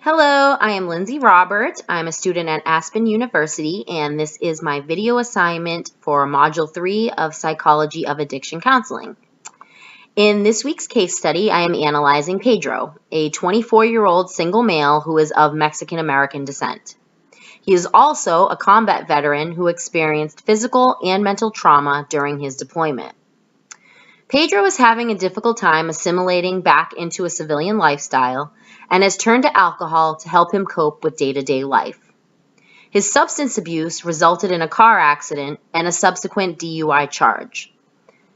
Hello, I am Lindsay Robert. I'm a student at Aspen University, and this is my video assignment for Module 3 of Psychology of Addiction Counseling. In this week's case study, I am analyzing Pedro, a 24-year-old single male who is of Mexican-American descent. He is also a combat veteran who experienced physical and mental trauma during his deployment. Pedro is having a difficult time assimilating back into a civilian lifestyle and has turned to alcohol to help him cope with day-to-day life. His substance abuse resulted in a car accident and a subsequent DUI charge.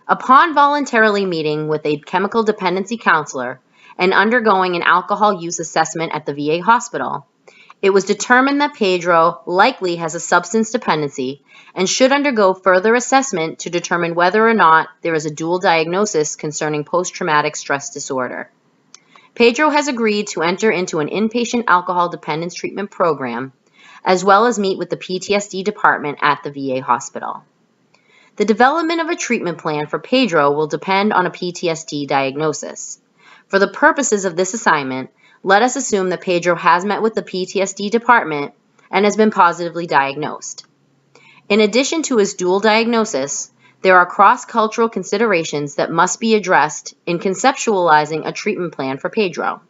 Upon voluntarily meeting with a chemical dependency counselor and undergoing an alcohol use assessment at the VA hospital, it was determined that Pedro likely has a substance dependency and should undergo further assessment to determine whether or not there is a dual diagnosis concerning post-traumatic stress disorder. Pedro has agreed to enter into an inpatient alcohol dependence treatment program, as well as meet with the PTSD department at the VA hospital. The development of a treatment plan for Pedro will depend on a PTSD diagnosis. For the purposes of this assignment, let us assume that Pedro has met with the PTSD department and has been positively diagnosed. In addition to his dual diagnosis, there are cross-cultural considerations that must be addressed in conceptualizing a treatment plan for Pedro.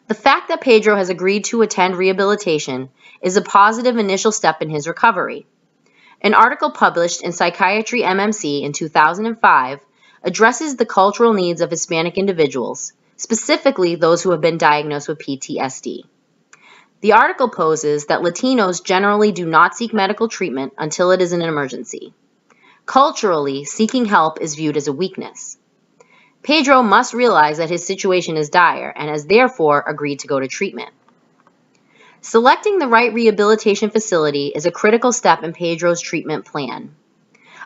The fact that Pedro has agreed to attend rehabilitation is a positive initial step in his recovery. An article published in Psychiatry MMC in 2005 addresses the cultural needs of Hispanic individuals, specifically those who have been diagnosed with PTSD. The article poses that Latinos generally do not seek medical treatment until it is an emergency. Culturally, seeking help is viewed as a weakness. Pedro must realize that his situation is dire and has therefore agreed to go to treatment. Selecting the right rehabilitation facility is a critical step in Pedro's treatment plan.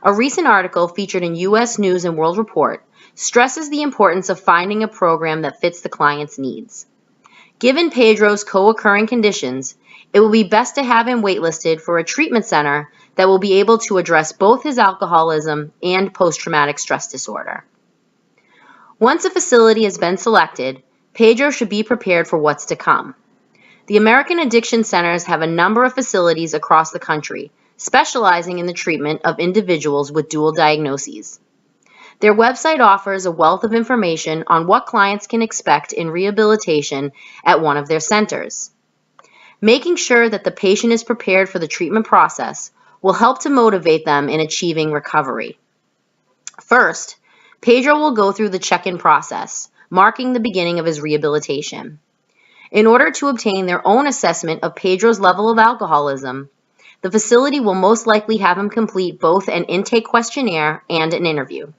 A recent article featured in U.S. News & World Report stresses the importance of finding a program that fits the client's needs. Given Pedro's co-occurring conditions, it will be best to have him waitlisted for a treatment center that will be able to address both his alcoholism and post-traumatic stress disorder. Once a facility has been selected, Pedro should be prepared for what's to come. The American Addiction Centers have a number of facilities across the country, specializing in the treatment of individuals with dual diagnoses. Their website offers a wealth of information on what clients can expect in rehabilitation at one of their centers. Making sure that the patient is prepared for the treatment process will help to motivate them in achieving recovery. First, Pedro will go through the check-in process, marking the beginning of his rehabilitation. In order to obtain their own assessment of Pedro's level of alcoholism, the facility will most likely have him complete both an intake questionnaire and an interview.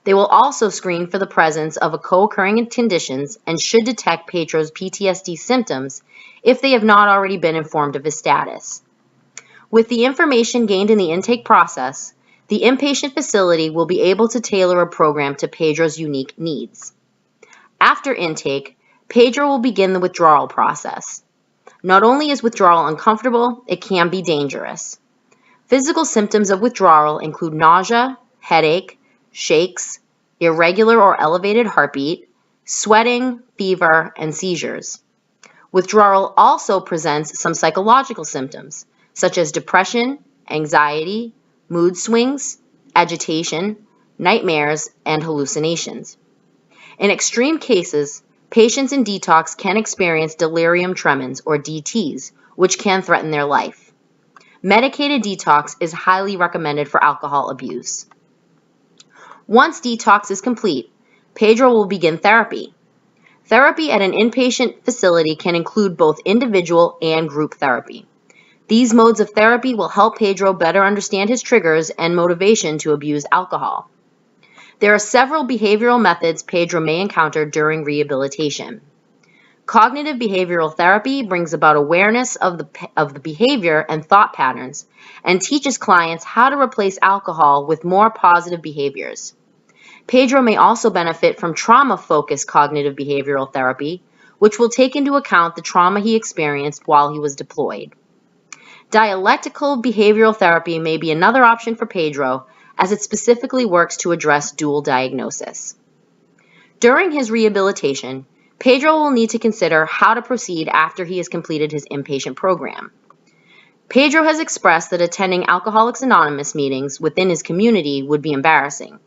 They will also screen for the presence of a co-occurring conditions and should detect Pedro's PTSD symptoms if they have not already been informed of his status. With the information gained in the intake process, the inpatient facility will be able to tailor a program to Pedro's unique needs. After intake, Pedro will begin the withdrawal process. Not only is withdrawal uncomfortable, it can be dangerous. Physical symptoms of withdrawal include nausea, headache, shakes, irregular or elevated heartbeat, sweating, fever, and seizures. Withdrawal also presents some psychological symptoms, such as depression, anxiety, mood swings, agitation, nightmares, and hallucinations. In extreme cases, patients in detox can experience delirium tremens, or DTs, which can threaten their life. Medicated detox is highly recommended for alcohol abuse. Once detox is complete, Pedro will begin therapy. Therapy at an inpatient facility can include both individual and group therapy. These modes of therapy will help Pedro better understand his triggers and motivation to abuse alcohol. There are several behavioral methods Pedro may encounter during rehabilitation. Cognitive behavioral therapy brings about awareness of the behavior and thought patterns and teaches clients how to replace alcohol with more positive behaviors. Pedro may also benefit from trauma-focused cognitive behavioral therapy, which will take into account the trauma he experienced while he was deployed. Dialectical behavioral therapy may be another option for Pedro, as it specifically works to address dual diagnosis. During his rehabilitation, Pedro will need to consider how to proceed after he has completed his inpatient program. Pedro has expressed that attending Alcoholics Anonymous meetings within his community would be embarrassing.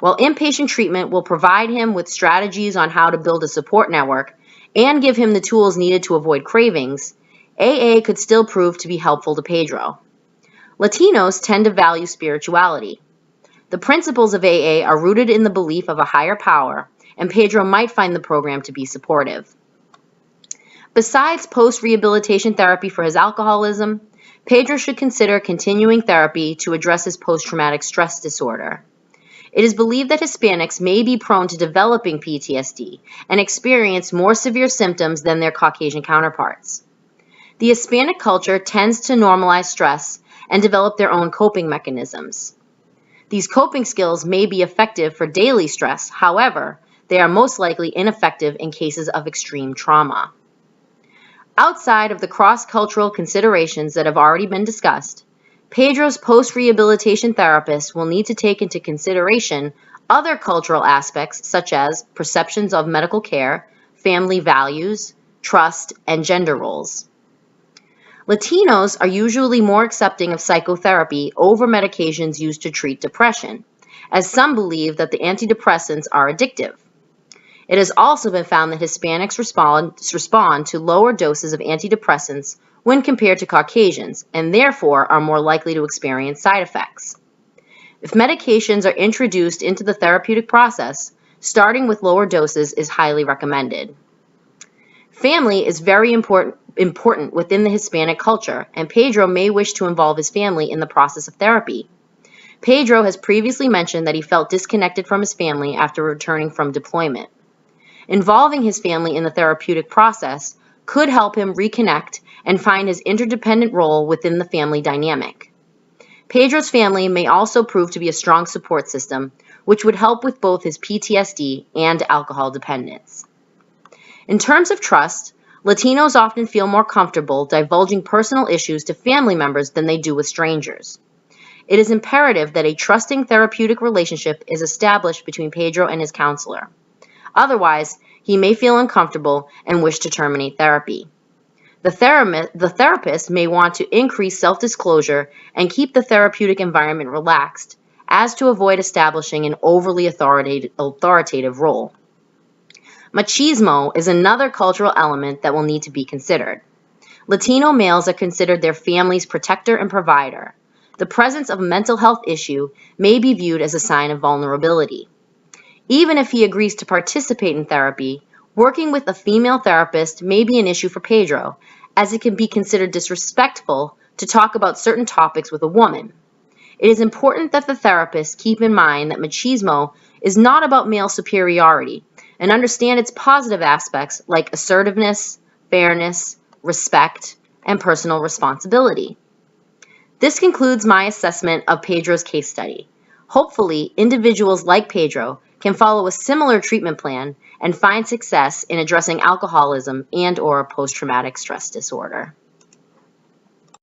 While inpatient treatment will provide him with strategies on how to build a support network and give him the tools needed to avoid cravings, AA could still prove to be helpful to Pedro. Latinos tend to value spirituality. The principles of AA are rooted in the belief of a higher power, and Pedro might find the program to be supportive. Besides post-rehabilitation therapy for his alcoholism, Pedro should consider continuing therapy to address his post-traumatic stress disorder. It is believed that Hispanics may be prone to developing PTSD and experience more severe symptoms than their Caucasian counterparts. The Hispanic culture tends to normalize stress and develop their own coping mechanisms. These coping skills may be effective for daily stress, however, they are most likely ineffective in cases of extreme trauma. Outside of the cross-cultural considerations that have already been discussed, Pedro's post-rehabilitation therapist will need to take into consideration other cultural aspects such as perceptions of medical care, family values, trust, and gender roles. Latinos are usually more accepting of psychotherapy over medications used to treat depression, as some believe that the antidepressants are addictive. It has also been found that Hispanics respond to lower doses of antidepressants when compared to Caucasians, and therefore are more likely to experience side effects. If medications are introduced into the therapeutic process, starting with lower doses is highly recommended. Family is very important within the Hispanic culture, and Pedro may wish to involve his family in the process of therapy. Pedro has previously mentioned that he felt disconnected from his family after returning from deployment. Involving his family in the therapeutic process could help him reconnect and find his interdependent role within the family dynamic. Pedro's family may also prove to be a strong support system, which would help with both his PTSD and alcohol dependence. In terms of trust, Latinos often feel more comfortable divulging personal issues to family members than they do with strangers. It is imperative that a trusting therapeutic relationship is established between Pedro and his counselor. Otherwise, he may feel uncomfortable and wish to terminate therapy. The therapist may want to increase self-disclosure and keep the therapeutic environment relaxed, as to avoid establishing an overly authoritative role. Machismo is another cultural element that will need to be considered. Latino males are considered their family's protector and provider. The presence of a mental health issue may be viewed as a sign of vulnerability. Even if he agrees to participate in therapy, working with a female therapist may be an issue for Pedro, as it can be considered disrespectful to talk about certain topics with a woman. It is important that the therapist keep in mind that machismo is not about male superiority, and understand its positive aspects like assertiveness, fairness, respect, and personal responsibility. This concludes my assessment of Pedro's case study. Hopefully, individuals like Pedro can follow a similar treatment plan and find success in addressing alcoholism and/or post-traumatic stress disorder.